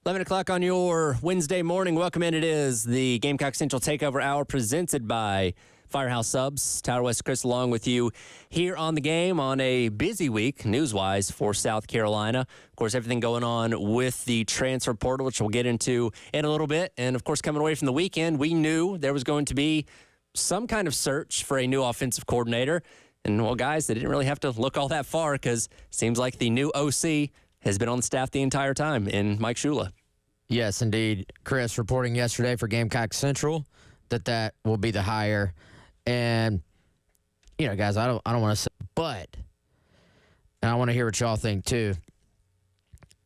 11 o'clock on your Wednesday morning. Welcome in. It is the Gamecock Central Takeover Hour presented by Firehouse Subs. Tyler West Chris along with you here on the game on a busy week, news-wise, for South Carolina. Of course, everything going on with the transfer portal, which we'll get into in a little bit. And, of course, coming away from the weekend, we knew there was going to be some kind of search for a new offensive coordinator. And, well, guys, they didn't really have to look all that far because it seems like the new OC has been on the staff the entire time in Mike Shula. Yes, indeed. Chris reporting yesterday for Gamecock Central that will be the hire. And, guys, I don't want to say, but, and I want to hear what y'all think too.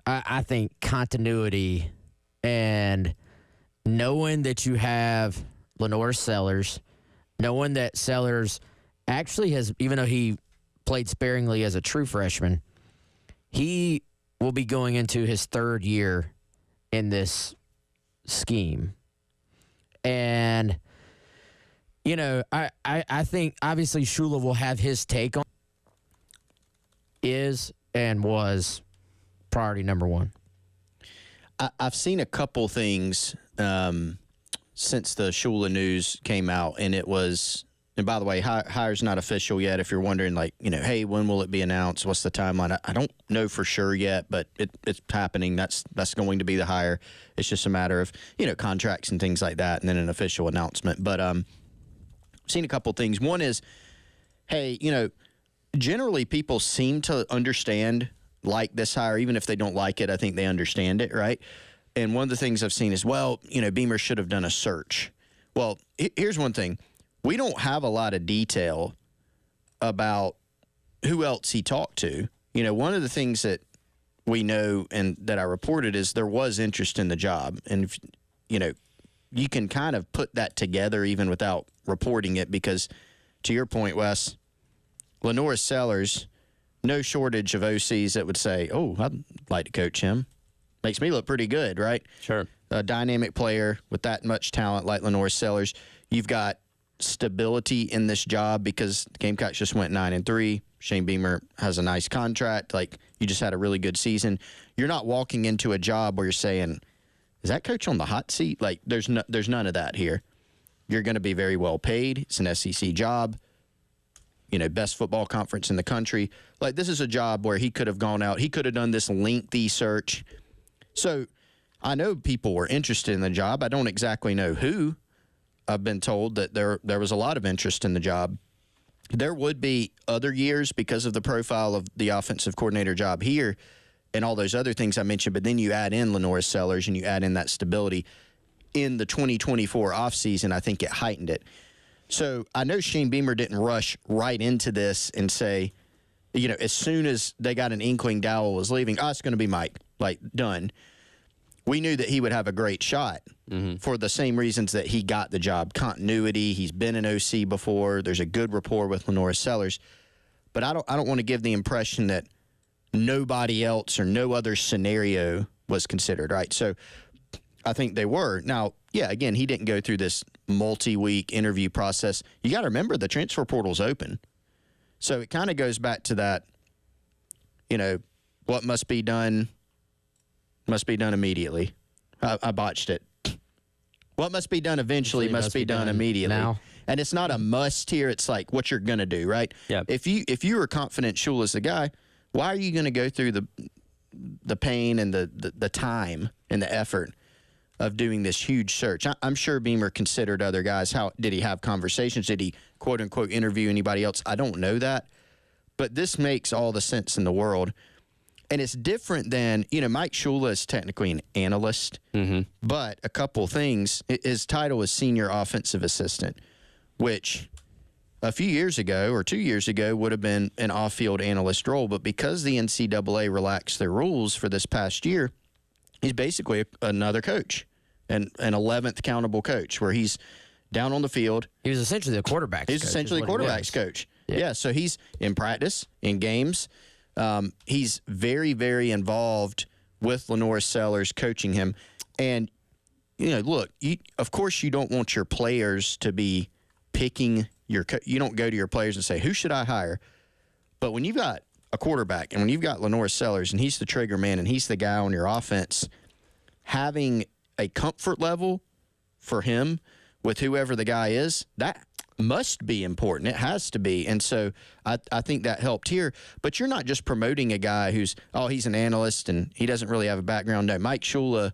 I think continuity and knowing that you have Lenore Sellers, knowing that Sellers actually has, even though he played sparingly as a true freshman, he will be going into his third year in this scheme. And, I think obviously Shula will have his take on is and was priority number one. I've seen a couple things since the Shula news came out, and it was, and by the way, hire's not official yet. If you're wondering, hey, when will it be announced? What's the timeline? I don't know for sure yet, but it's happening. That's going to be the hire. It's just a matter of, contracts and things like that, and then an official announcement. But I've seen a couple things. One is, hey, generally people seem to understand this hire, even if they don't like it. I think they understand it, right? And one of the things I've seen is, Beamer should have done a search. Well, here's one thing. We don't have a lot of detail about who else he talked to. One of the things that we know and that I reported is there was interest in the job. And, you can kind of put that together even without reporting it because, to your point, Wes, Lenore Sellers, no shortage of OCs that would say, oh, I'd like to coach him. Makes me look pretty good, right? Sure. A dynamic player with that much talent like Lenore Sellers. You've got stability in this job because the Gamecocks just went 9-3. Shane Beamer has a nice contract. You just had a really good season. You're not walking into a job where you're saying, is that coach on the hot seat? There's none of that here. You're going to be very well paid. It's an SEC job. Best football conference in the country. This is a job where he could have gone out. He could have done this lengthy search. So I know people were interested in the job. I don't exactly know who. I've been told that there was a lot of interest in the job. There would be other years because of the profile of the offensive coordinator job here and all those other things I mentioned, but then you add in Lenore Sellers and you add in that stability. In the 2024 offseason, I think it heightened it. So I know Shane Beamer didn't rush right into this and say, as soon as they got an inkling Dowell was leaving, it's going to be Mike, done. We knew that he would have a great shot for the same reasons that he got the job. Continuity, he's been an OC before, there's a good rapport with Lenore Sellers. But I don't want to give the impression that nobody else or no other scenario was considered, right? So I think they were. Now, yeah, again, he didn't go through this multi-week interview process. You got to remember the transfer portal's open. So it kind of goes back to that, what must be done immediately. I botched it. What must be done eventually must be done immediately. Now. And it's not a must here. It's what you're going to do, right? Yeah. If you were confident Shula's the guy, why are you going to go through the pain and the time and the effort of doing this huge search? I'm sure Beamer considered other guys. How did he have conversations? Did he, quote unquote, interview anybody else? I don't know that. But this makes all the sense in the world. And it's different than, Mike Shula is technically an analyst, but a couple things. His title is senior offensive assistant, which a few years ago or 2 years ago would have been an off-field analyst role. But because the NCAA relaxed their rules for this past year, he's basically another coach, an 11th countable coach, where he's down on the field. He was essentially the quarterback's coach. He's essentially the quarterback's coach. Yeah, so he's in practice, in games. He's very, very involved with Lenore Sellers coaching him. And, look, of course you don't want your players to be picking you don't go to your players and say, who should I hire? But when you've got a quarterback and when you've got Lenore Sellers and he's the trigger man and he's the guy on your offense, having a comfort level for him with whoever the guy is, that must be important. It has to be. And so I think that helped here. But you're not just promoting a guy who's, he's an analyst and he doesn't really have a background. No, Mike Shula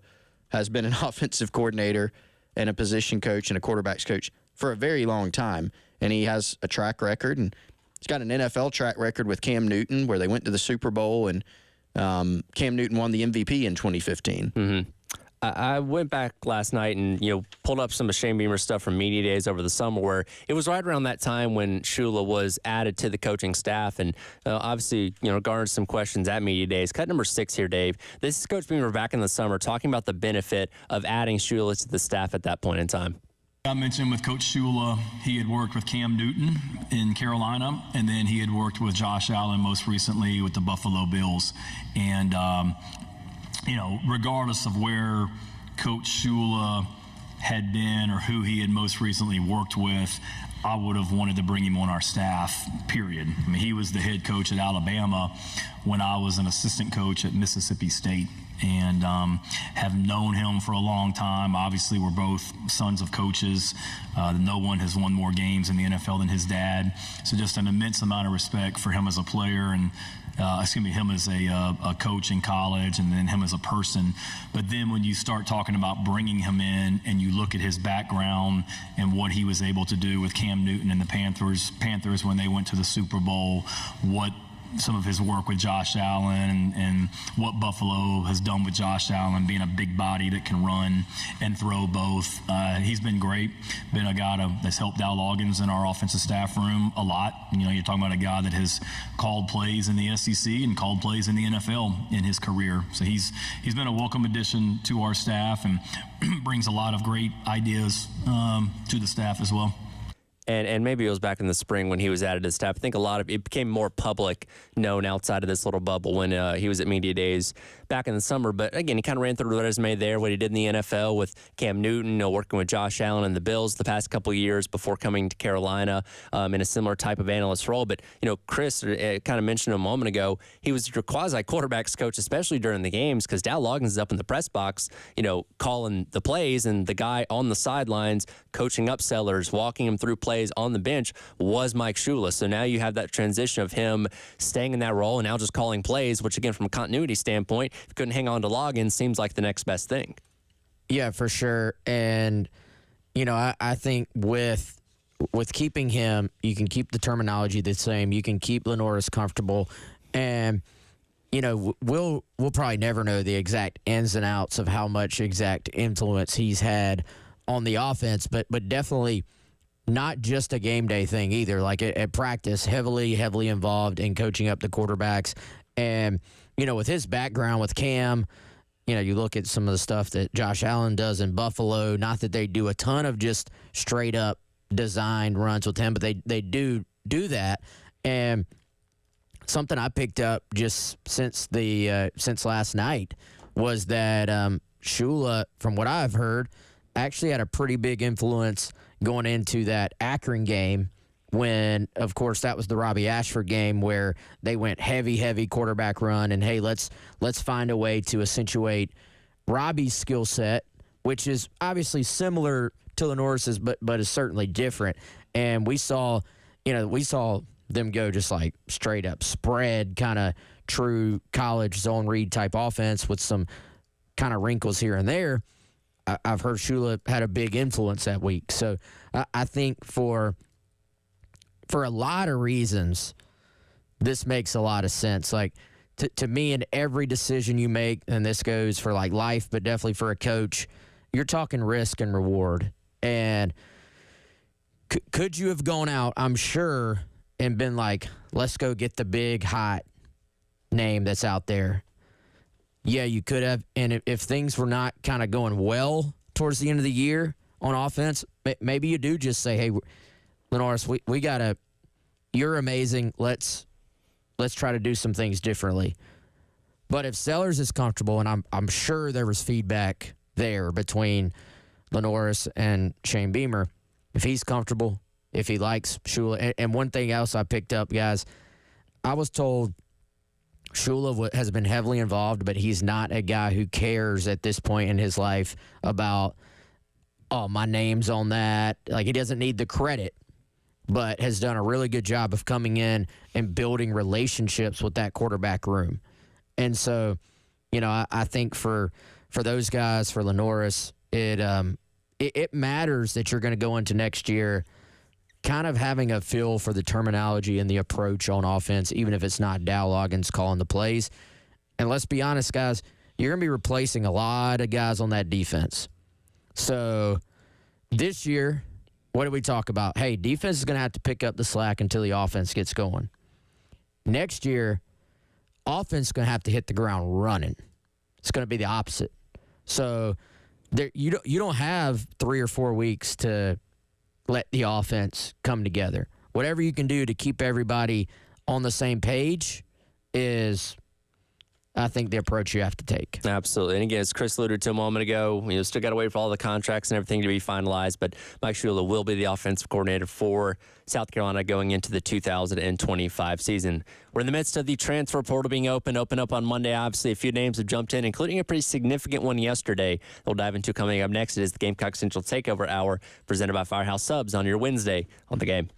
has been an offensive coordinator and a position coach and a quarterbacks coach for a very long time. And he has a track record, and he's got an NFL track record with Cam Newton where they went to the Super Bowl, and Cam Newton won the MVP in 2015. Mm-hmm. I went back last night and, pulled up some of Shane Beamer's stuff from media days over the summer, where it was right around that time when Shula was added to the coaching staff, and obviously, garnered some questions at media days. Cut number 6 here, Dave. This is Coach Beamer back in the summer talking about the benefit of adding Shula to the staff at that point in time. I mentioned with Coach Shula, he had worked with Cam Newton in Carolina, and then he had worked with Josh Allen most recently with the Buffalo Bills. And, regardless of where Coach Shula had been or who he had most recently worked with, I would have wanted to bring him on our staff, period. I mean, he was the head coach at Alabama when I was an assistant coach at Mississippi State, and have known him for a long time. Obviously, we're both sons of coaches. No one has won more games in the NFL than his dad. So just an immense amount of respect for him as a player, and him as a coach in college, and then him as a person. But then when you start talking about bringing him in and you look at his background and what he was able to do with Cam Newton and the Panthers when they went to the Super Bowl, what some of his work with Josh Allen and what Buffalo has done with Josh Allen, being a big body that can run and throw both. He's been great, been a guy that's helped Dow Loggins in our offensive staff room a lot. You're talking about a guy that has called plays in the SEC and called plays in the NFL in his career. So he's been a welcome addition to our staff and brings a lot of great ideas to the staff as well. And maybe it was back in the spring when he was added to the staff. I think a lot of it became more public known outside of this little bubble when he was at media days back in the summer. But again, he kind of ran through the resume there, what he did in the NFL with Cam Newton, working with Josh Allen and the Bills the past couple of years before coming to Carolina in a similar type of analyst role. But, Chris kind of mentioned a moment ago, he was your quasi-quarterbacks coach, especially during the games, because Dow Loggins is up in the press box, calling the plays, and the guy on the sidelines coaching up sellers, walking him through plays on the bench was Mike Shula. So now you have that transition of him staying in that role and now just calling plays, which again, from a continuity standpoint, if you couldn't hang on to Loggins, seems like the next best thing. Yeah, for sure. And, I think with keeping him, you can keep the terminology the same. You can keep LaNorris comfortable. And, we'll probably never know the exact ins and outs of how much exact influence he's had on the offense, but definitely not just a game day thing either. Like at practice, heavily involved in coaching up the quarterbacks. And, with his background with Cam, you look at some of the stuff that Josh Allen does in Buffalo, not that they do a ton of just straight up designed runs with him, but they do that. And something I picked up just since last night was that Shula, from what I've heard, actually had a pretty big influence going into that Akron game when, of course, that was the Robbie Ashford game where they went heavy quarterback run, and, hey, let's find a way to accentuate Robbie's skill set, which is obviously similar to LaNorris's, but is certainly different. And we saw them go just like straight up spread, kind of true college zone read type offense with some kind of wrinkles here and there. I've heard Shula had a big influence that week. So I think for a lot of reasons, this makes a lot of sense. Like to me, in every decision you make, and this goes for like life, but definitely for a coach, you're talking risk and reward. And could you have gone out, I'm sure, and been like, let's go get the big hot name that's out there? Yeah, you could have. And if things were not kind of going well towards the end of the year on offense, maybe you do just say, hey, LaNorris, we got to – you're amazing. Let's try to do some things differently. But if Sellers is comfortable, and I'm sure there was feedback there between LaNorris and Shane Beamer, if he's comfortable, if he likes Shula. And one thing else I picked up, guys, I was told – Shula has been heavily involved, but he's not a guy who cares at this point in his life about, oh, my name's on that. Like, he doesn't need the credit, but has done a really good job of coming in and building relationships with that quarterback room. And so, you know, I think for those guys, for Lenoris, it matters that you're going to go into next year kind of having a feel for the terminology and the approach on offense, even if it's not Dow Loggins calling the plays. And let's be honest, guys, you're going to be replacing a lot of guys on that defense. So this year, what do we talk about? Hey, defense is going to have to pick up the slack until the offense gets going. Next year, offense is going to have to hit the ground running. It's going to be the opposite. So you don't have 3 or 4 weeks to let the offense come together. Whatever you can do to keep everybody on the same page is, I think, the approach you have to take. Absolutely. And again, as Chris alluded to a moment ago, still got to wait for all the contracts and everything to be finalized, but Mike Shula will be the offensive coordinator for South Carolina going into the 2025 season. We're in the midst of the transfer portal being open up on Monday. Obviously, a few names have jumped in, including a pretty significant one yesterday. We'll dive into coming up next. It is the Gamecock Central Takeover Hour presented by Firehouse Subs on your Wednesday on The Game.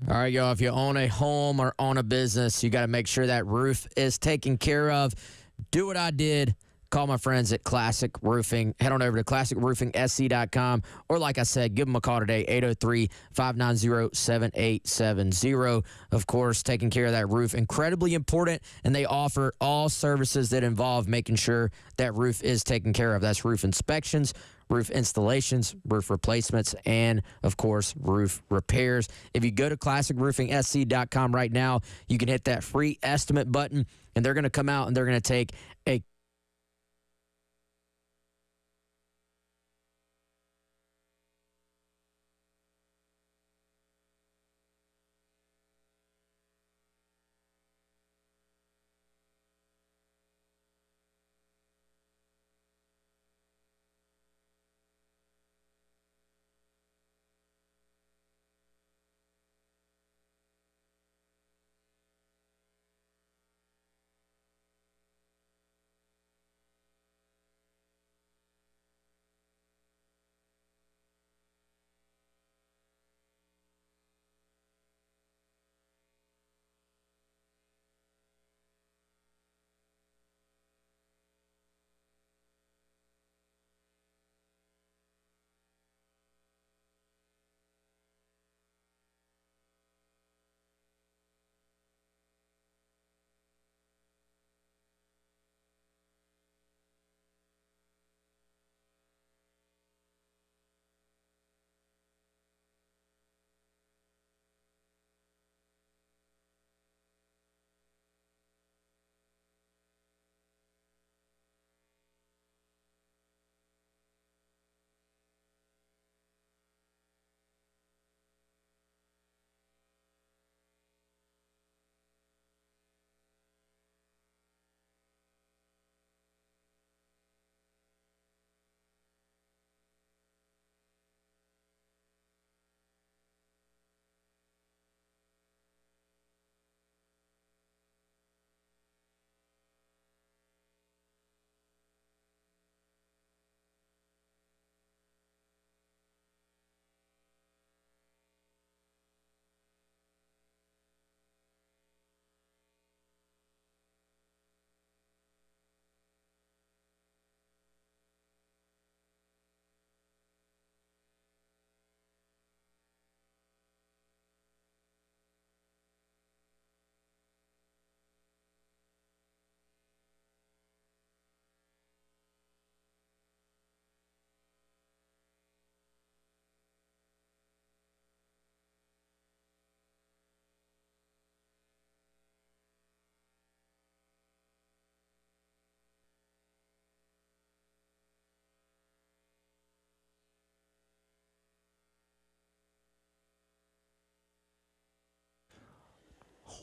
All right, y'all, if you own a home or own a business, you got to make sure that roof is taken care of. Do what I did. Call my friends at Classic Roofing. Head on over to classicroofingsc.com, or like I said, give them a call today, 803-590-7870. Of course, taking care of that roof, incredibly important, and they offer all services that involve making sure that roof is taken care of. That's roof inspections, roof installations, roof replacements, and, of course, roof repairs. If you go to classicroofingsc.com right now, you can hit that free estimate button, and they're going to come out and they're going to take a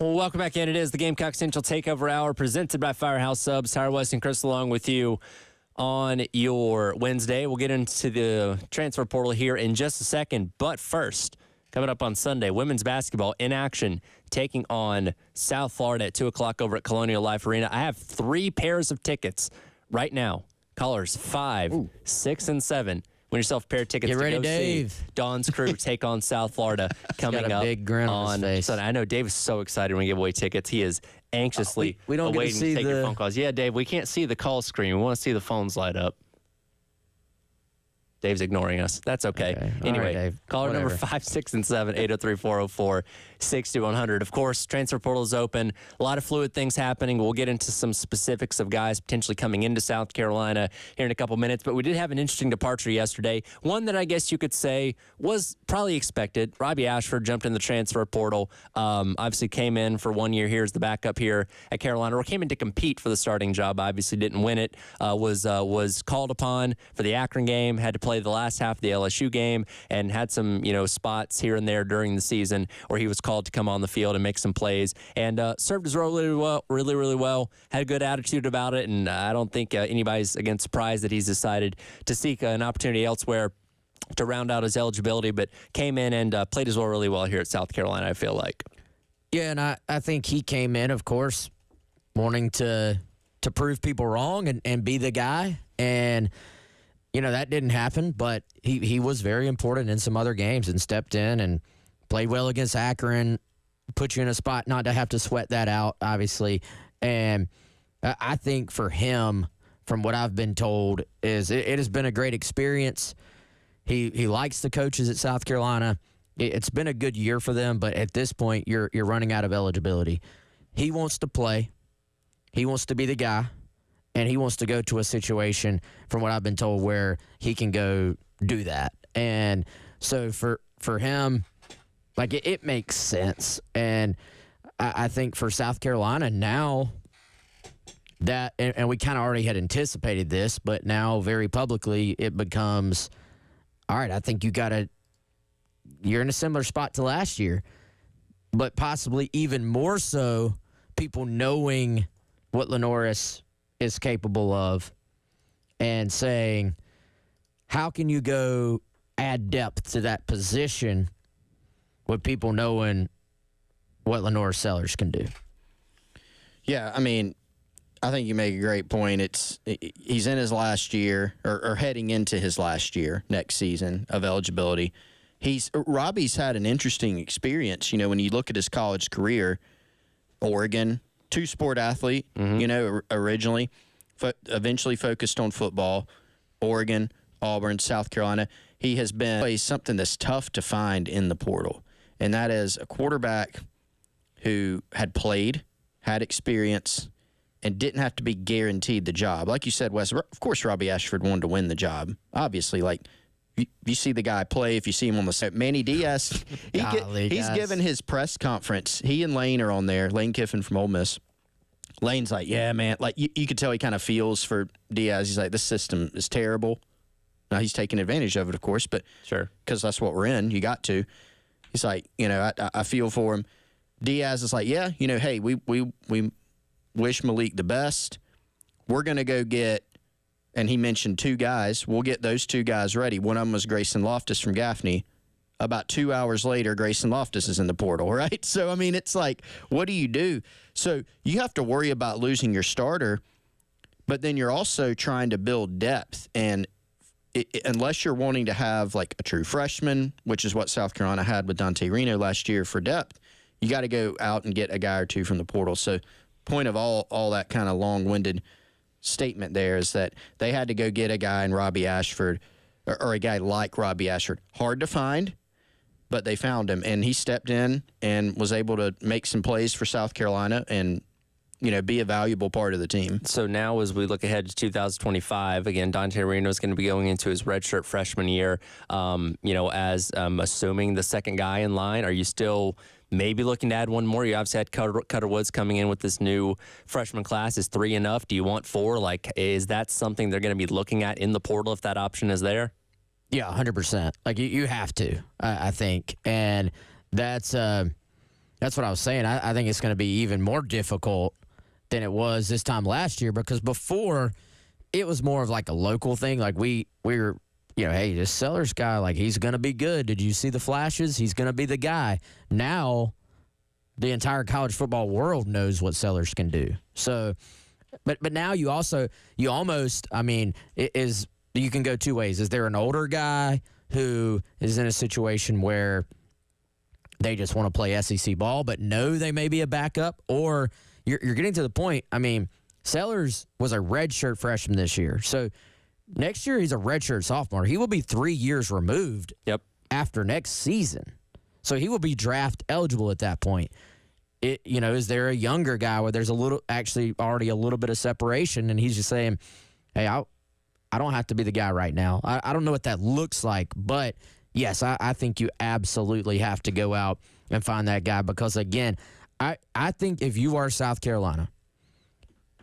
Well, welcome back in. It is the Gamecock Central Takeover Hour presented by Firehouse Subs. Tyler West and Chris along with you on your Wednesday. We'll get into the transfer portal here in just a second. But first, coming up on Sunday, women's basketball in action, taking on South Florida at 2 o'clock over at Colonial Life Arena. I have 3 pairs of tickets right now. Callers 5, 6, and 7. Win yourself a pair of tickets Get to ready, go Dave. see Dawn's Crew take on South Florida coming got a up big grin on his face. Sunday. I know Dave is so excited when we give away tickets. He is anxiously we don't get to awaiting see to take your the- phone calls. Yeah, Dave, we can't see the call screen. We want to see the phones light up. Dave's ignoring us. That's okay. Okay. All Anyway, right, Dave. caller number Whatever. 5, 6, and 7, 803-404-6100. Of course, transfer portal is open. A lot of fluid things happening. We'll get into some specifics of guys potentially coming into South Carolina here in a couple minutes. But we did have an interesting departure yesterday. One that I guess you could say was probably expected. Robbie Ashford jumped in the transfer portal. Obviously came in for 1 year here as the backup here at Carolina, or came in to compete for the starting job. Obviously didn't win it. Was called upon for the Akron game. Had to play the last half of the LSU game and had some, spots here and there during the season where he was called to come on the field and make some plays, and served his role really well. Had a good attitude about it, and I don't think anybody's again surprised that he's decided to seek an opportunity elsewhere to round out his eligibility, but came in and played his role really well here at South Carolina, I feel like. Yeah, and I think he came in, of course, wanting to prove people wrong and be the guy. And, that didn't happen, but he was very important in some other games and stepped in and played well against Akron, put you in a spot not to have to sweat that out, obviously. And I think for him, from what I've been told, is it has been a great experience. He likes the coaches at South Carolina. It's been a good year for them, but at this point, you're running out of eligibility. He wants to play. He wants to be the guy, and he wants to go to a situation, from what I've been told, where he can go do that. And so for him, like it makes sense. And I think for South Carolina now, that and we kind of already had anticipated this, but now very publicly it becomes, all right, I think you're in a similar spot to last year, but possibly even more so, people knowing what Lenoris is capable of and saying, how can you go add depth to that position with people knowing what Lenoris Sellers can do? Yeah, I mean, I think you make a great point. He's in his last year or heading into his last year next season of eligibility. Robbie's had an interesting experience. When you look at his college career, Oregon, two-sport athlete, originally, eventually focused on football, Oregon, Auburn, South Carolina. He has been something that's tough to find in the portal, and that is a quarterback who had played, had experience, and didn't have to be guaranteed the job. Like you said, Wes, of course Robbie Ashford wanted to win the job. Obviously, you see the guy play, if you see him on the set. Manny Diaz, he's given his press conference. He and Lane are on there, Lane Kiffin from Ole Miss. Lane's like, yeah, man. Like, you could tell he kind of feels for Diaz. He's like, this system is terrible. Now, he's taking advantage of it, of course, but Sure, because that's what we're in. You got to. He's like, I feel for him. Diaz is like, yeah, hey, we wish Malik the best. We're going to go get, and he mentioned 2 guys. We'll get those 2 guys ready. One of them was Grayson Loftus from Gaffney. About 2 hours later, Grayson Loftus is in the portal, right? So, I mean, it's like, what do you do? So you have to worry about losing your starter, but then you're also trying to build depth. And unless you're wanting to have like a true freshman, which is what South Carolina had with Dante Reno last year for depth, you got to go out and get a guy or 2 from the portal. So point of all that kind of long-winded statement there is that they had to go get a guy in Robbie Ashford or a guy like Robbie Ashford. Hard to find, but they found him, and he stepped in and was able to make some plays for South Carolina and, be a valuable part of the team. So now as we look ahead to 2025, again, Dante Reno is going to be going into his redshirt freshman year, as assuming the second guy in line. Are you still maybe looking to add one more? You obviously had Cutter Woods coming in with this new freshman class. Is 3 enough? Do you want 4? Like, is that something they're going to be looking at in the portal if that option is there? Yeah, 100%. Like, you have to, I think. And that's That's what I was saying. I think it's going to be even more difficult than it was this time last year, because before it was more of like a local thing. Like we were, hey, this Sellers guy, like, he's going to be good. Did you see the flashes? He's going to be the guy. Now the entire college football world knows what Sellers can do. So, but now you almost, I mean, you can go two ways. Is there an older guy who is in a situation where they just want to play SEC ball but know they may be a backup? Or you're getting to the point, I mean, Sellers was a redshirt freshman this year. So next year he's a redshirt sophomore. He will be 3 years removed after next season. So he will be draft eligible at that point. Is there a younger guy where there's already a little bit of separation, and he's just saying, hey, I don't have to be the guy right now. I don't know what that looks like, but yes, I think you absolutely have to go out and find that guy, because, again, I think if you are South Carolina,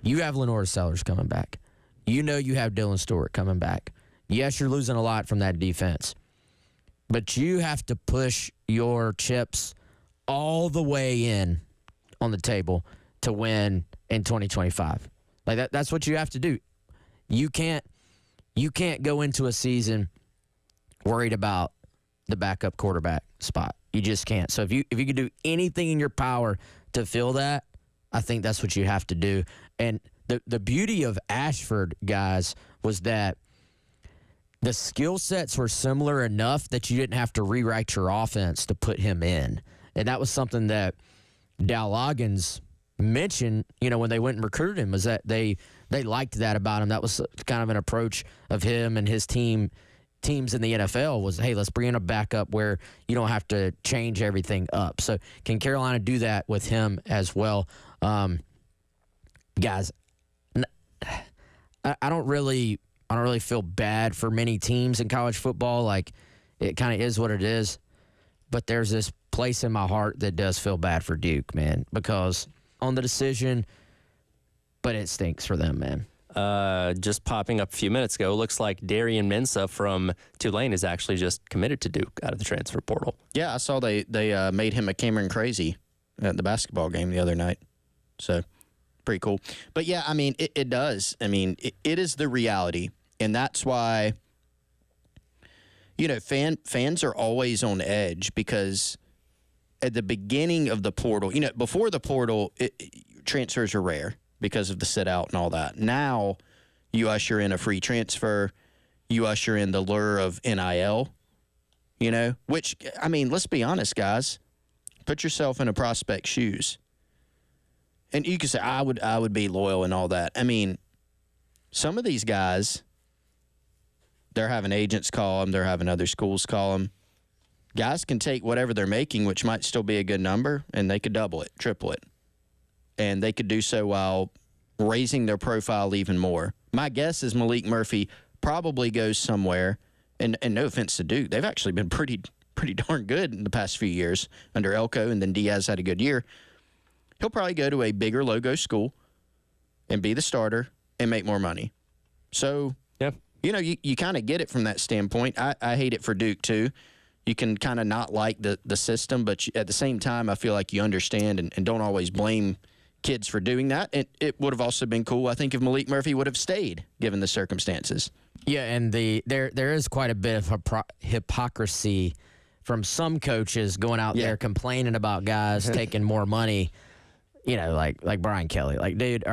you have LaNorris Sellers coming back. You have Dylan Stewart coming back. Yes, you're losing a lot from that defense, but you have to push your chips all the way in on the table to win in 2025. Like that's what you have to do. You can't go into a season worried about the backup quarterback spot. You just can't. So if you can do anything in your power to fill that, I think that's what you have to do. And the beauty of Ashford, guys, was that the skill sets were similar enough that you didn't have to rewrite your offense to put him in. And that was something that Dow Loggins mentioned, when they went and recruited him, was that they liked that about him. That was kind of an approach of him and his teams in the NFL was, hey, let's bring in a backup where you don't have to change everything up. So can Carolina do that with him as well? Guys, I don't really feel bad for many teams in college football. Like, it kind of is what it is. But there's this place in my heart that does feel bad for Duke, man, because on the decision, but it stinks for them, man. Just popping up a few minutes ago, looks like Darian Mensah from Tulane is actually just committed to Duke out of the transfer portal. Yeah, I saw they made him a Cameron Crazy at the basketball game the other night. So, pretty cool. But, yeah, I mean, it does. I mean, it is the reality, and that's why, fans are always on edge, because at the beginning of the portal, before the portal, transfers are rare because of the sit-out and all that. Now you usher in a free transfer. You usher in the lure of NIL, which, I mean, let's be honest, guys. Put yourself in a prospect's shoes. And you can say, I would be loyal and all that. I mean, some of these guys, they're having agents call them. They're having other schools call them. Guys can take whatever they're making, which might still be a good number, and they could double it, triple it. And they could do so while raising their profile even more. My guess is Malik Murphy probably goes somewhere, and no offense to Duke, they've actually been pretty darn good in the past few years under Elko, and then Diaz had a good year. He'll probably go to a bigger logo school and be the starter and make more money. So, yeah. You kind of get it from that standpoint. I hate it for Duke, too. You can kind of not like the system, but at the same time, I feel like you understand and don't always blame kids for doing that. It would have also been cool, I think, if Malik Murphy would have stayed, given the circumstances. Yeah, and there is quite a bit of hypocrisy from some coaches going out there complaining about guys taking more money, like Brian Kelly. Like, dude,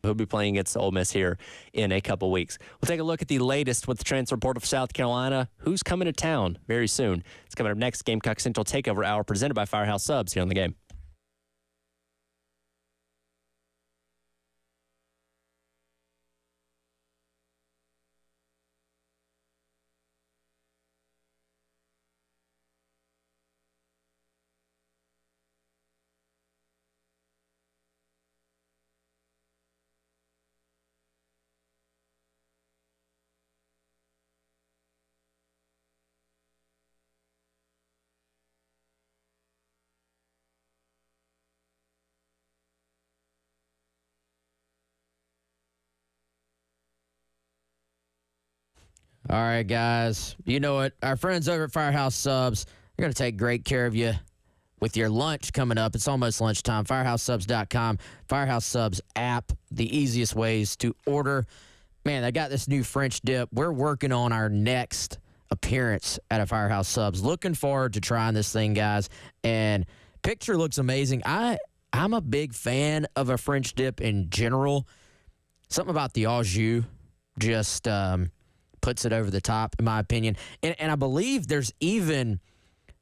We'll be playing against Ole Miss here in a couple weeks. We'll take a look at the latest with the transfer portal for South Carolina. Who's coming to town very soon? It's coming up next. Gamecock Central Takeover Hour presented by Firehouse Subs here on the game. All right, guys. You know what? Our friends over at Firehouse Subs, they're going to take great care of you with your lunch coming up. It's almost lunchtime. FirehouseSubs.com, Firehouse Subs app, the easiest ways to order. Man, I got this new French dip. We're working on our next appearance at a Firehouse Subs. Looking forward to trying this thing, guys. And picture looks amazing. I'm a big fan of a French dip in general. Something about the au jus just puts it over the top, in my opinion. And I believe there's even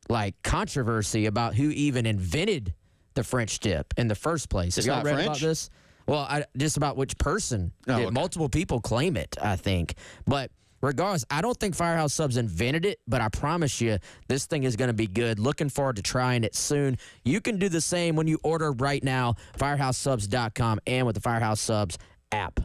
like controversy about who even invented the French dip in the first place. Have y'all read French? about this? Well, just about which person. Oh, okay. Multiple people claim it, I think. But regardless, I don't think Firehouse Subs invented it, but I promise you this thing is going to be good. Looking forward to trying it soon. You can do the same when you order right now, FirehouseSubs.com and with the Firehouse Subs app.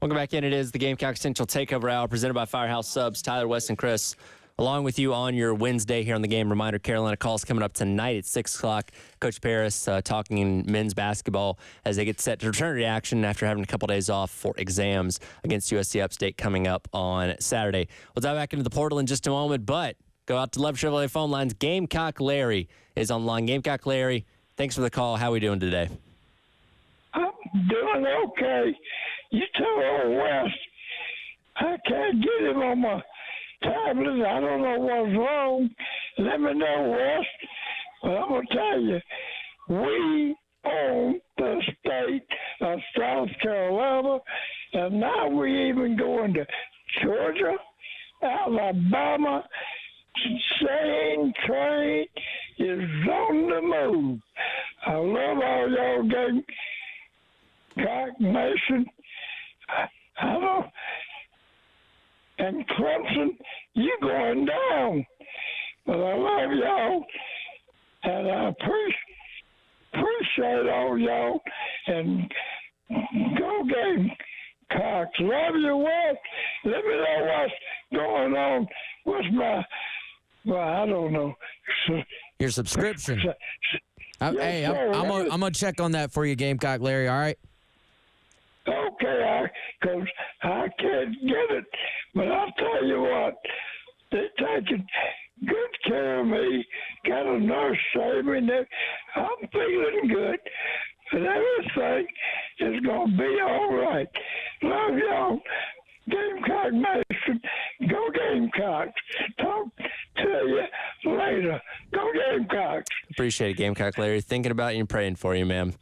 Welcome back in. It is the Gamecock Central Takeover Hour presented by Firehouse Subs. Tyler, Wes, and Chris along with you on your Wednesday here on the game. Reminder, Carolina calls coming up tonight at 6 o'clock. Coach Paris talking men's basketball as they get set to return to action after having a couple days off for exams against USC Upstate coming up on Saturday. We'll dive back into the portal in just a moment, but go out to Love Chevrolet phone lines. Gamecock Larry is on the line. Gamecock Larry, thanks for the call. How are we doing today? I'm doing okay. You tell old West I can't get him on my tablet. I don't know what's wrong. Let me know, West. But I'm going to tell you, we own the state South Carolina, and now we even going to Georgia, Alabama. Same train is on the move. I love all y'all Gamecock Nation. I don't. And Clemson, you going down. But I love y'all, and I appreciate all y'all, and go Gamecocks. Love you, Wes. Let me know what's going on with well, I don't know. Your subscription. Hey, sir. I'm gonna check on that for you, Gamecock Larry. All right. Okay, because I can't get it, but I'll tell you what, they're taking good care of me. Got a nurse saving me. I'm feeling good, and everything is gonna be all right. Love y'all. Gamecock Nation, go Gamecocks. Talk to you later. Go Gamecocks. Appreciate it, Gamecock Larry. Thinking about you and praying for you, man.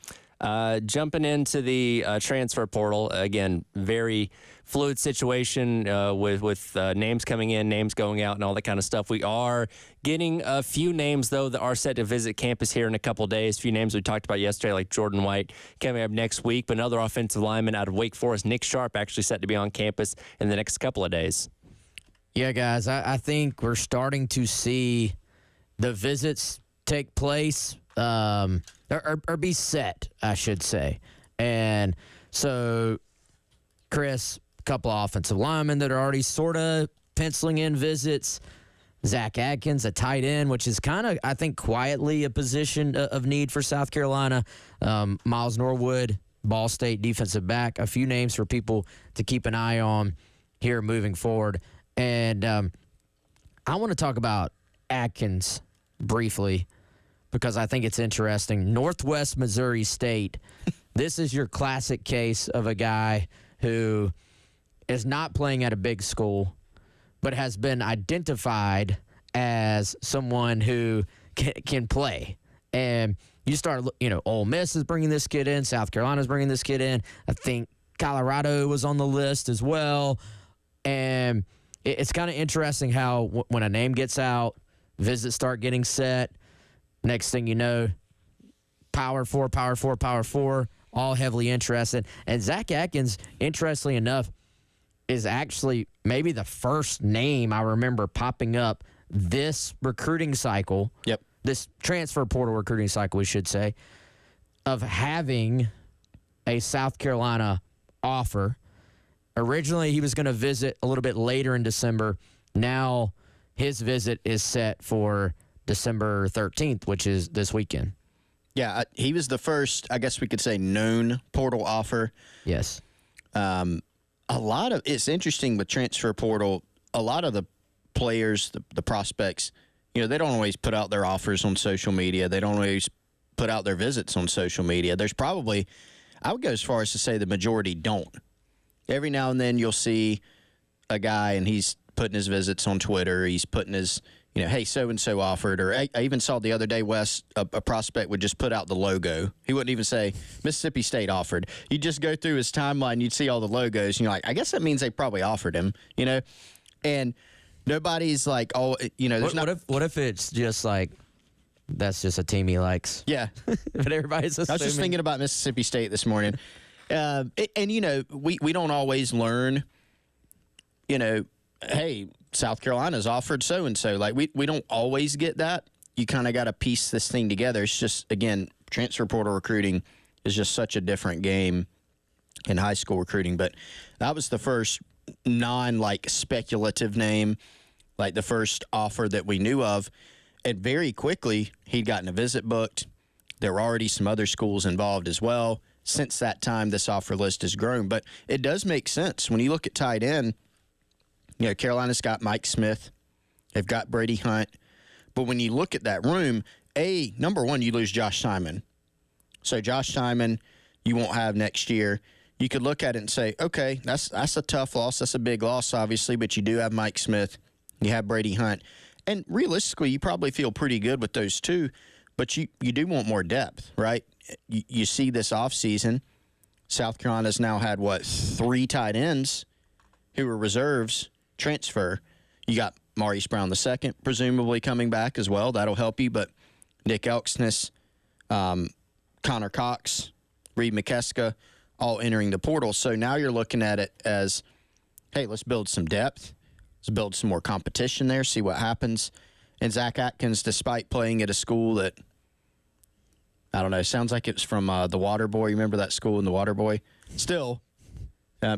Jumping into the transfer portal, again, very fluid situation with names coming in, names going out, and all that kind of stuff. We are getting a few names, though, that are set to visit campus here in a couple days. A few names we talked about yesterday, like Jordan White, coming up next week. But another offensive lineman out of Wake Forest, Nick Sharp, actually set to be on campus in the next couple of days. Yeah, guys, I think we're starting to see the visits take place or be set, I should say. And so, Chris, a couple of offensive linemen that are already sort of penciling in visits. Zach Adkins, a tight end, which is kind of, I think, quietly a position of need for South Carolina. Miles Norwood, Ball State defensive back. A few names for people to keep an eye on here moving forward. And I want to talk about Adkins briefly because I think it's interesting. Northwest Missouri State, this is your classic case of a guy who is not playing at a big school, but has been identified as someone who can play. And you start, Ole Miss is bringing this kid in. South Carolina's bringing this kid in. I think Colorado was on the list as well. And it's kind of interesting how when a name gets out, visits start getting set. Next thing you know, Power 4, all heavily interested. And Zach Adkins, interestingly enough, is actually maybe the first name I remember popping up this recruiting cycle. Yep. This transfer portal recruiting cycle, we should say, of having a South Carolina offer. Originally, he was going to visit a little bit later in December. Now, his visit is set for December 13th, which is this weekend. Yeah, he was the first, I guess we could say, known portal offer. Yes. It's interesting with transfer portal, a lot of the players, the prospects, they don't always put out their offers on social media. They don't always put out their visits on social media. There's probably, I would go as far as to say the majority don't. Every now and then you'll see a guy and he's putting his visits on Twitter. He's putting his, hey, so-and-so offered. Or I even saw the other day, Wes, a prospect would just put out the logo. He wouldn't even say Mississippi State offered. You'd just go through his timeline. You'd see all the logos. And you're like, I guess that means they probably offered him, And nobody's like, there's what if it's just like, that's just a team he likes? Yeah. But everybody's assuming. I was just thinking about Mississippi State this morning. We don't always learn, hey, South Carolina's offered so-and-so. Like, we don't always get that. You kind of got to piece this thing together. It's just, again, transfer portal recruiting is just such a different game in high school recruiting. But that was the first speculative name, like the first offer that we knew of. And very quickly, he'd gotten a visit booked. There were already some other schools involved as well. Since that time, this offer list has grown. But it does make sense. When you look at tight end, Carolina's got Mike Smith. They've got Brady Hunt. But when you look at that room, number one, you lose Josh Simon. So Josh Simon, you won't have next year. You could look at it and say, okay, that's a tough loss. That's a big loss, obviously. But you do have Mike Smith. You have Brady Hunt. And realistically, you probably feel pretty good with those two. But you do want more depth, right? You see this offseason, South Carolina's now had, 3 tight ends who were reserves transfer. You got Maurice Brown II, presumably coming back as well. That'll help you. But Nick Elksnis, Connor Cox, Reed McKeska, all entering the portal. So now you're looking at it as, hey, let's build some depth. Let's build some more competition there, see what happens. And Zach Atkins, despite playing at a school that, I don't know, sounds like it's from the Waterboy. Remember that school in the Waterboy? Still,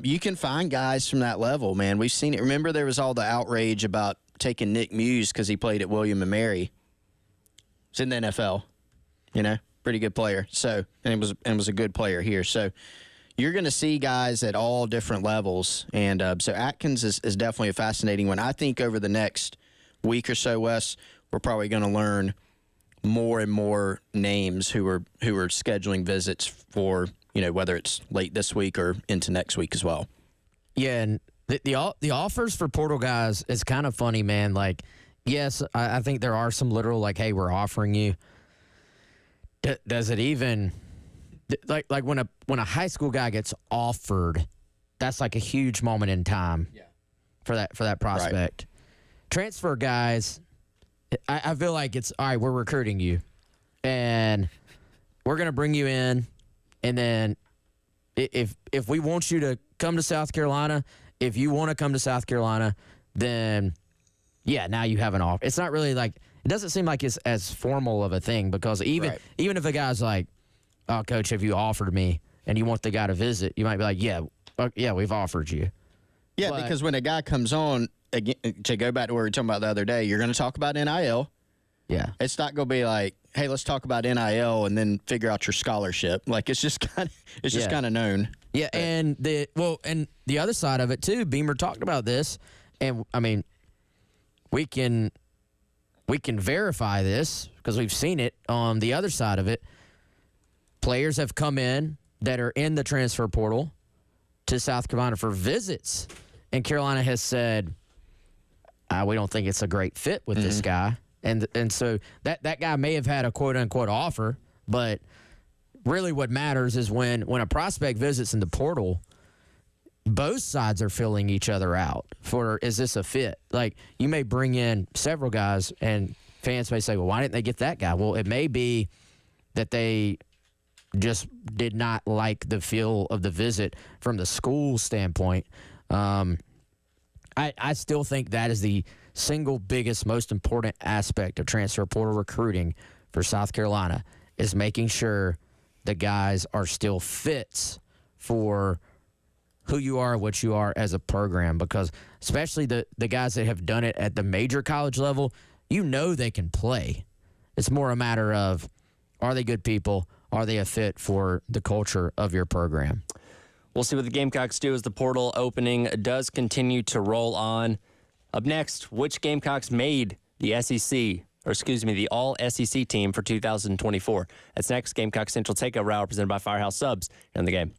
you can find guys from that level, man. We've seen it. Remember there was all the outrage about taking Nick Muse because he played at William & Mary. It's in the NFL, pretty good player. So, and was a good player here. So you're going to see guys at all different levels. And so Atkins is definitely a fascinating one. I think over the next week or so, Wes, we're probably going to learn more and more names who are scheduling visits for, whether it's late this week or into next week as well. Yeah, and the offers for portal guys is kind of funny, man. Like, yes, I think there are some literal, like, hey, we're offering you. Does it even like when a high school guy gets offered, that's like a huge moment in time for that prospect. Right. Transfer guys, I feel like it's, all right, we're recruiting you, and we're going to bring you in, and then if we want you to come to South Carolina, if you want to come to South Carolina, then, yeah, now you have an offer. It's not really like, it doesn't seem like it's as formal of a thing, because even if a guy's like, oh, coach, have you offered me, and you want the guy to visit, you might be like, yeah, we've offered you. Yeah, because when a guy comes on, again, to go back to what we were talking about the other day, you're going to talk about NIL. Yeah. It's not going to be like, hey, let's talk about NIL and then figure out your scholarship. Like, it's just kind of known. Yeah, but, and the other side of it too, Beamer talked about this, and I mean, we can verify this because we've seen it on the other side of it. Players have come in that are in the transfer portal to South Carolina for visits, and Carolina has said, we don't think it's a great fit with this guy. And so that guy may have had a quote-unquote offer, but really what matters is when a prospect visits in the portal, both sides are filling each other out for, is this a fit? Like, you may bring in several guys, and fans may say, well, why didn't they get that guy? Well, it may be that they just did not like the feel of the visit from the school standpoint. I still think that is the single biggest, most important aspect of transfer portal recruiting for South Carolina, is making sure the guys are still fits for who you are, what you are as a program, because especially the guys that have done it at the major college level, they can play. It's more a matter of, are they good people? Are they a fit for the culture of your program? We'll see what the Gamecocks do as the portal opening does continue to roll on. Up next, which Gamecocks made the the All-SEC team for 2024? That's next. Gamecock Central Takeover Hour presented by Firehouse Subs in the game.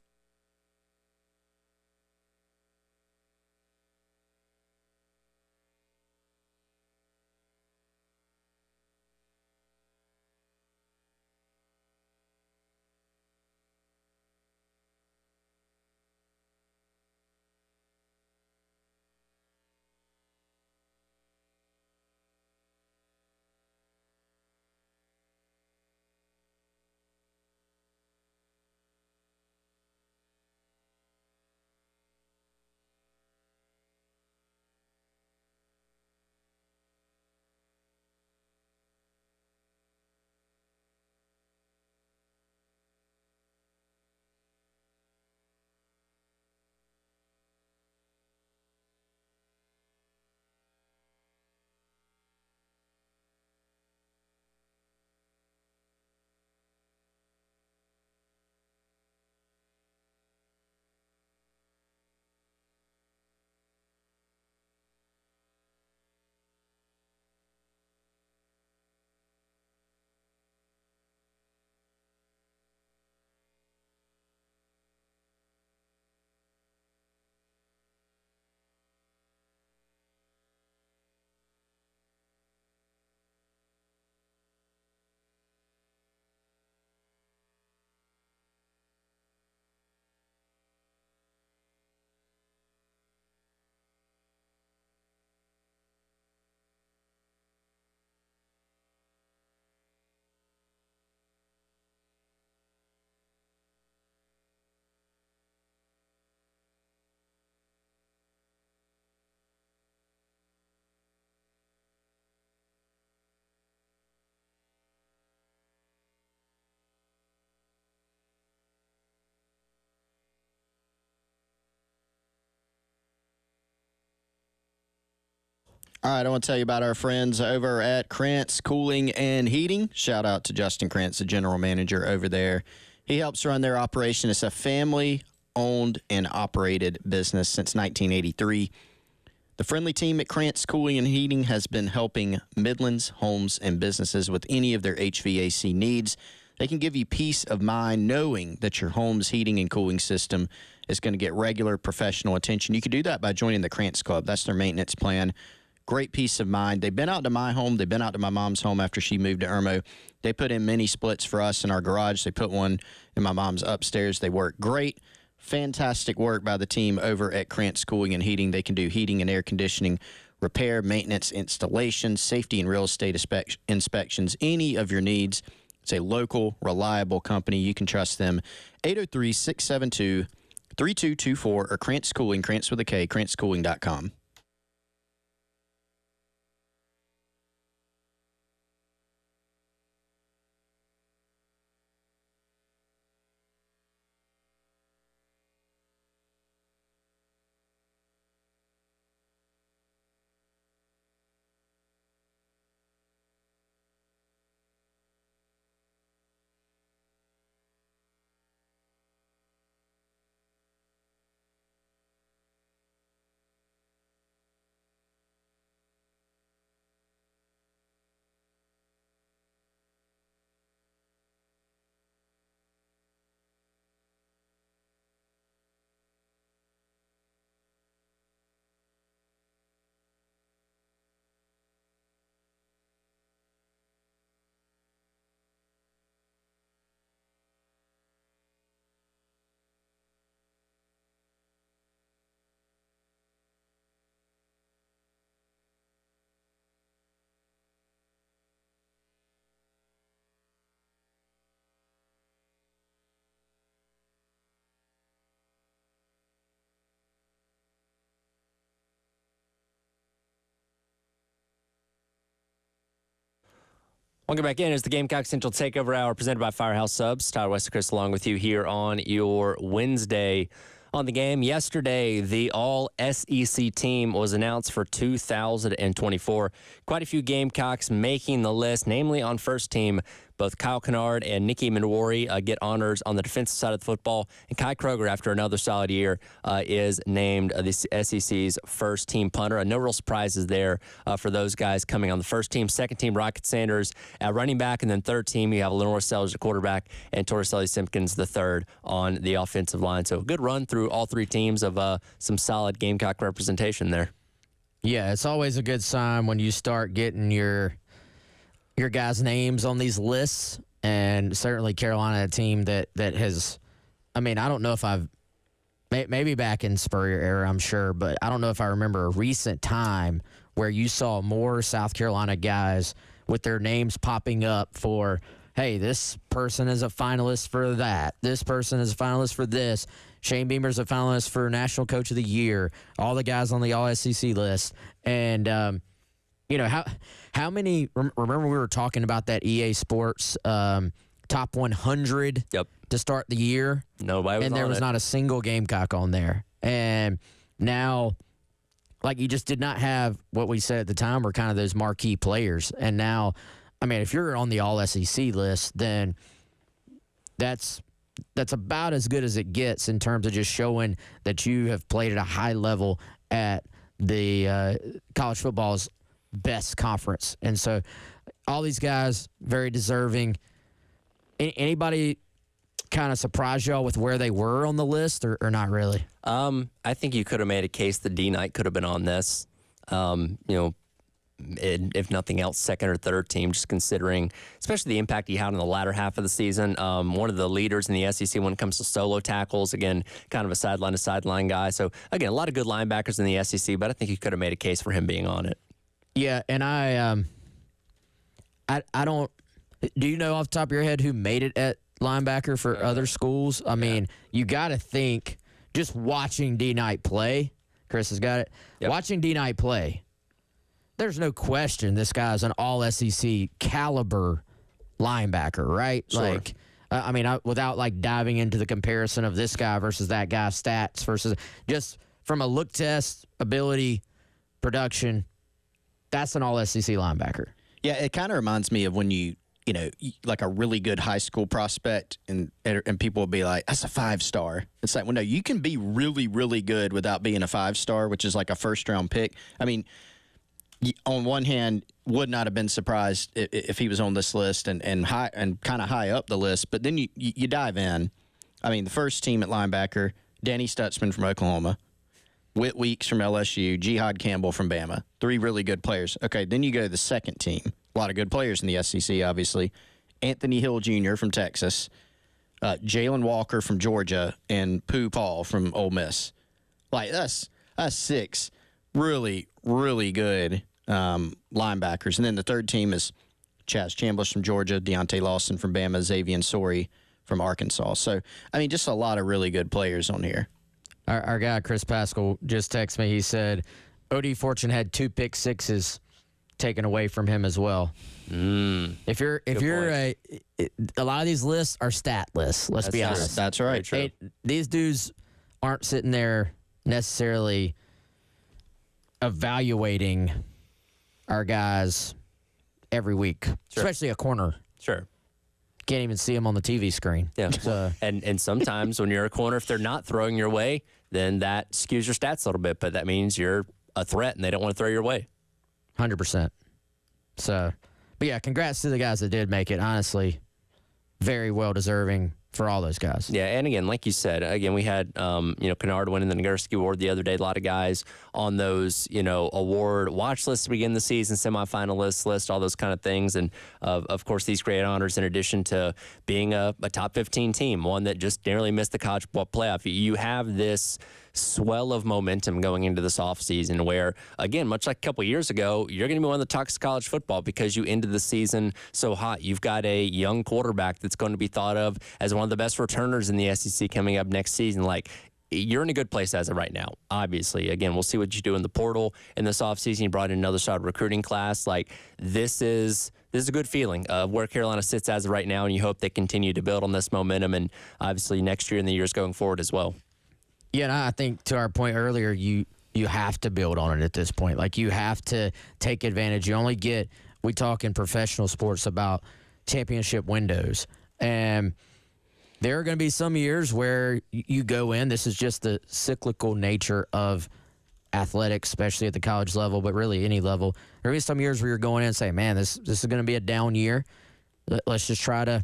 All right, I want to tell you about our friends over at Krantz Cooling and Heating. Shout out to Justin Krantz, the general manager over there. He helps run their operation. It's a family-owned and operated business since 1983. The friendly team at Krantz Cooling and Heating has been helping Midlands homes and businesses with any of their HVAC needs. They can give you peace of mind knowing that your home's heating and cooling system is going to get regular professional attention. You can do that by joining the Krantz Club. That's their maintenance plan. Great peace of mind. They've been out to my home. They've been out to my mom's home after she moved to Irmo. They put in mini splits for us in our garage. They put one in my mom's upstairs. They work great. Fantastic work by the team over at Krantz Cooling and Heating. They can do heating and air conditioning, repair, maintenance, installation, safety and real estate inspections, any of your needs. It's a local, reliable company. You can trust them. 803-672-3224 or Krantz Cooling, Krantz with a K, KrantzCooling.com. Welcome back in. It's the Gamecock Central Takeover Hour presented by Firehouse Subs. Tyler West and Chris along with you here on your Wednesday on the game. Yesterday, the All-SEC team was announced for 2024. Quite a few Gamecocks making the list, namely on first team. Both Kyle Kennard and Nikki Minwari get honors on the defensive side of the football. And Kai Kroger, after another solid year, is named the SEC's first team punter. No real surprises there for those guys coming on the first team. Second team, Rocket Sanders at running back. And then third team, you have Lenore Sellers at quarterback and Torricelli Simpkins the third on the offensive line. So a good run through all three teams of some solid Gamecock representation there. Yeah, it's always a good sign when you start getting your guys' names on these lists, and certainly Carolina, a team that has, I mean, I don't know if I've, maybe back in Spurrier era, I'm sure, but I don't know if I remember a recent time where you saw more South Carolina guys with their names popping up for, hey, this person is a finalist for that. This person is a finalist for this. Shane Beamer's a finalist for National Coach of the Year. All the guys on the All-SEC list. And, you know, how many – remember we were talking about that EA Sports top 100 to start the year? Nobody was on it. And there was not a single Gamecock on there. And now, like, you just did not have what we said at the time were kind of those marquee players. And now, I mean, if you're on the All-SEC list, then that's about as good as it gets in terms of just showing that you have played at a high level at the college football's best conference. And so all these guys, very deserving. Anybody kind of surprise y'all with where they were on the list or not really? I think you could have made a case that D Knight could have been on this. You know, if nothing else, second or third team, just considering, especially the impact he had in the latter half of the season. One of the leaders in the SEC when it comes to solo tackles. Again, kind of a sideline-to-sideline guy. So, again, a lot of good linebackers in the SEC, but I think you could have made a case for him being on it. Yeah, and I don't – do you know off the top of your head who made it at linebacker for other schools? I mean, you got to think just watching D Knight play. Chris has got it. Yep. Watching D Knight play, there's no question this guy's an all-SEC caliber linebacker, right? Sure. Like, I mean, without like diving into the comparison of this guy versus that guy's stats versus just from a look test, ability, production, That's an all-SEC linebacker. Yeah, it kind of reminds me of when like a really good high school prospect, and people will be like, "That's a 5-star." It's like, well, no, you can be really, really good without being a 5-star, which is like a first-round pick. I mean, on one hand, would not have been surprised if he was on this list and high and kind of high up the list. But then you dive in. I mean, the first team at linebacker, Danny Stutzman from Oklahoma, Whit Weeks from LSU, Jihad Campbell from Bama. 3 really good players. Okay, then you go to the second team. A lot of good players in the SEC, obviously. Anthony Hill Jr. from Texas, Jalen Walker from Georgia, and Pooh Paul from Ole Miss. Like, that's 6 really, really good linebackers. And then the third team is Chaz Chambliss from Georgia, Deontay Lawson from Bama, Xavier Sori from Arkansas. So, I mean, just a lot of really good players on here. Our guy, Chris Pascal, just texted me. He said, O.D. Fortune had 2 pick sixes taken away from him as well. If you're a lot of these lists are stat lists, let's be honest. That's right. These dudes aren't sitting there necessarily evaluating our guys every week, especially a corner. Sure. Can't even see them on the TV screen. Yeah. So, and sometimes when you're a corner, if they're not throwing your way, then that skews your stats a little bit, but that means you're a threat and they don't want to throw your way. 100%. So, but yeah, congrats to the guys that did make it. Honestly, very well deserving for all those guys. Yeah, and again, like you said, we had Kennard winning the Nagurski Award the other day. A lot of guys on those award watch lists to begin the season, semifinalist list, all those kind of things, and of course these great honors in addition to being a top 15 team, one that just narrowly missed the college football playoff. You have this swell of momentum going into this offseason where, again, much like a couple years ago, you're going to be one of the talks of college football because you ended the season so hot. You've got a young quarterback that's going to be thought of as one of the best returners in the SEC coming up next season. Like, you're in a good place as of right now, obviously. Again, we'll see what you do in the portal in this offseason. You brought in another solid recruiting class. Like, this is a good feeling of where Carolina sits as of right now, and you hope they continue to build on this momentum and obviously next year and the years going forward as well. Yeah, and I think to our point earlier, you have to build on it at this point. Like, you have to take advantage. You only get, we talk in professional sports about championship windows. And there are going to be some years where you go in, this is just the cyclical nature of athletics, especially at the college level, but really any level. There will be some years where you're going in and saying, man, this is going to be a down year. Let's just try to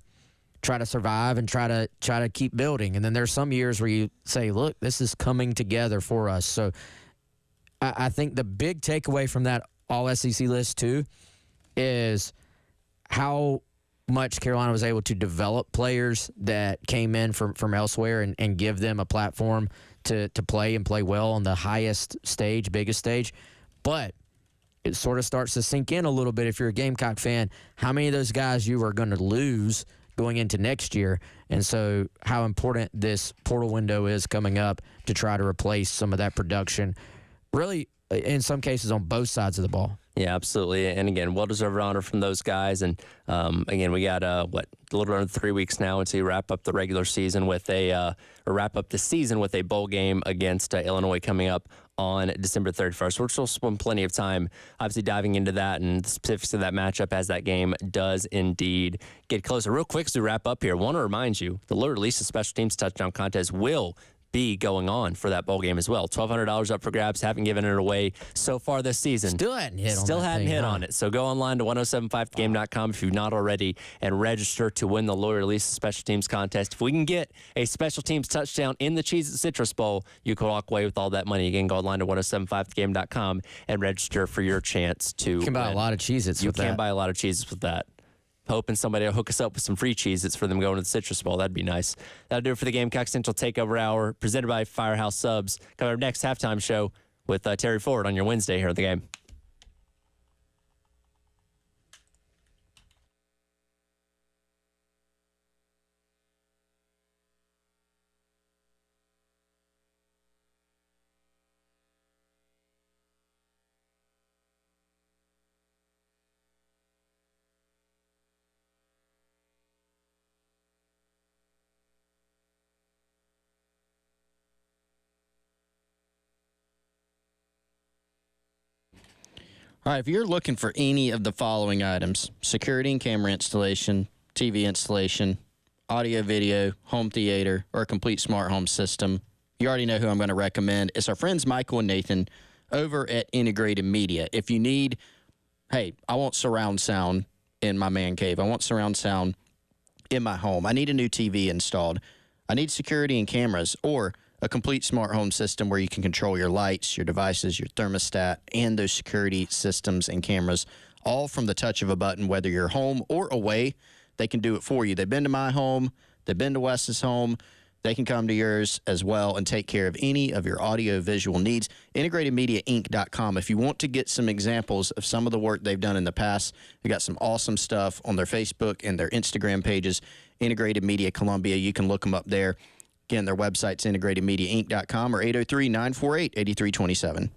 survive and try to keep building. And then there's some years where you say, look, this is coming together for us. So I think the big takeaway from that all SEC list too is how much Carolina was able to develop players that came in from elsewhere and give them a platform to play and play well on the highest stage, biggest stage. But it sort of starts to sink in a little bit if you're a Gamecock fan, how many of those guys you are going to lose going into next year. And so how important this portal window is coming up to try to replace some of that production, really, in some cases, on both sides of the ball. Yeah, absolutely. And again, well-deserved honor from those guys. And again, we got a little under 3 weeks now until you wrap up the regular season with or wrap up the season with a bowl game against Illinois coming up on December 31st. We'll still spend plenty of time, obviously, diving into that and the specifics of that matchup as that game does indeed get closer. Real quick as we wrap up here, I want to remind you, the Loyola Lisa Special Teams Touchdown Contest will be going on for that bowl game as well. $1,200 up for grabs. Haven't given it away so far this season. Still hadn't hit on it. So go online to 1075thegame.com if you've not already and register to win the Loyola Lisa Special Teams Contest. If we can get a special teams touchdown in the Cheez-It Citrus Bowl, you can walk away with all that money. Again, go online to 1075thegame.com and register for your chance to You can buy a lot of Cheez-Its with that. You can buy a lot of Cheez-Its with that. Hoping somebody will hook us up with some free Cheez-Its for them going to the Citrus Bowl. That'd be nice. That'll do it for the Gamecock Central Takeover Hour, presented by Firehouse Subs. Coming up next, halftime show with Terry Ford on your Wednesday here at the game. All right, if you're looking for any of the following items, security and camera installation, TV installation, audio, video, home theater, or a complete smart home system, you already know who I'm going to recommend. It's our friends Michael and Nathan over at Integrated Media. If you need, hey, I want surround sound in my man cave. I want surround sound in my home. I need a new TV installed. I need security and cameras, or a complete smart home system where you can control your lights, your devices, your thermostat, and those security systems and cameras, all from the touch of a button, whether you're home or away. They can do it for you. They've been to my home. They've been to Wes's home. They can come to yours as well and take care of any of your audio-visual needs. IntegratedMediaInc.com. If you want to get some examples of some of the work they've done in the past, they got some awesome stuff on their Facebook and their Instagram pages, Integrated Media Columbia. You can look them up there. Again, their website's IntegratedMediaInc.com or 803-948-8327.